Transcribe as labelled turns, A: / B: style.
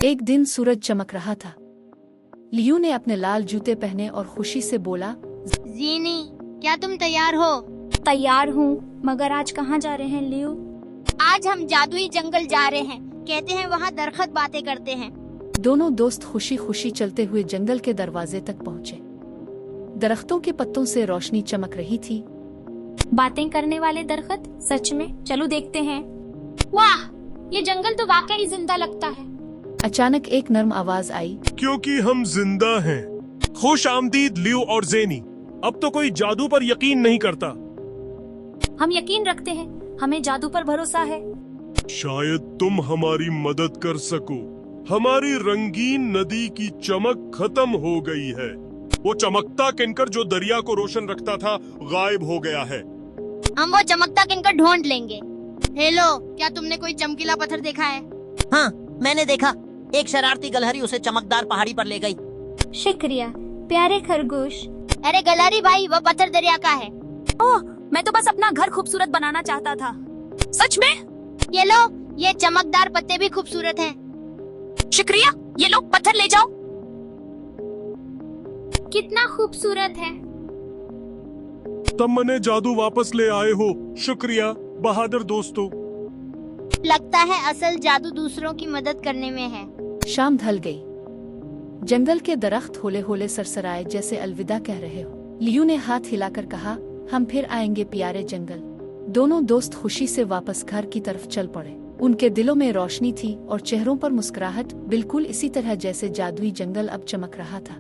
A: एक दिन सूरज चमक रहा था। लियू ने अपने लाल जूते पहने और खुशी से बोला,
B: जीनी, क्या तुम तैयार हो?
C: तैयार हूँ, मगर आज कहाँ जा रहे हैं लियू?
B: आज हम जादुई जंगल जा रहे हैं। कहते हैं वहाँ दरख्त बातें करते हैं।
A: दोनों दोस्त खुशी खुशी चलते हुए जंगल के दरवाजे तक पहुँचे। दरख्तों के पत्तों से रोशनी चमक रही थी।
C: बातें करने वाले दरख्त, सच में? चलो देखते हैं। वाह, ये जंगल तो वाकई जिंदा लगता है।
A: अचानक एक नर्म आवाज आई,
D: क्योंकि हम जिंदा हैं। खुश आमदीद लियू और जेनी। अब तो कोई जादू पर यकीन नहीं करता।
C: हम यकीन रखते हैं, हमें जादू पर भरोसा है।
D: शायद तुम हमारी मदद कर सको। हमारी रंगीन नदी की चमक खत्म हो गई है। वो चमकता किनकर जो दरिया को रोशन रखता था गायब हो गया है।
B: हम वो चमकता किनकर ढूंढ लेंगे। हेलो, क्या तुमने कोई चमकीला पत्थर देखा है?
E: हाँ, मैंने देखा। एक शरारती गलहरी उसे चमकदार पहाड़ी पर ले गई।
C: शुक्रिया प्यारे खरगोश।
B: अरे गलहरी भाई, वो पत्थर दरिया का है।
C: ओह, मैं तो बस अपना घर खूबसूरत बनाना चाहता था। सच में?
B: ये लो, ये चमकदार पत्ते भी खूबसूरत हैं।
C: शुक्रिया, ये लो पत्थर ले जाओ। कितना खूबसूरत है।
D: तब मैंने जादू वापस ले आए हो। शुक्रिया बहादुर दोस्तों।
B: लगता है असल जादू दूसरों की मदद करने में है।
A: शाम ढल गई। जंगल के दरख्त होले होले सरसराए जैसे अलविदा कह रहे हो। लियू ने हाथ हिलाकर कहा, हम फिर आएंगे प्यारे जंगल। दोनों दोस्त खुशी से वापस घर की तरफ चल पड़े। उनके दिलों में रोशनी थी और चेहरों पर मुस्कुराहट, बिल्कुल इसी तरह जैसे जादुई जंगल अब चमक रहा था।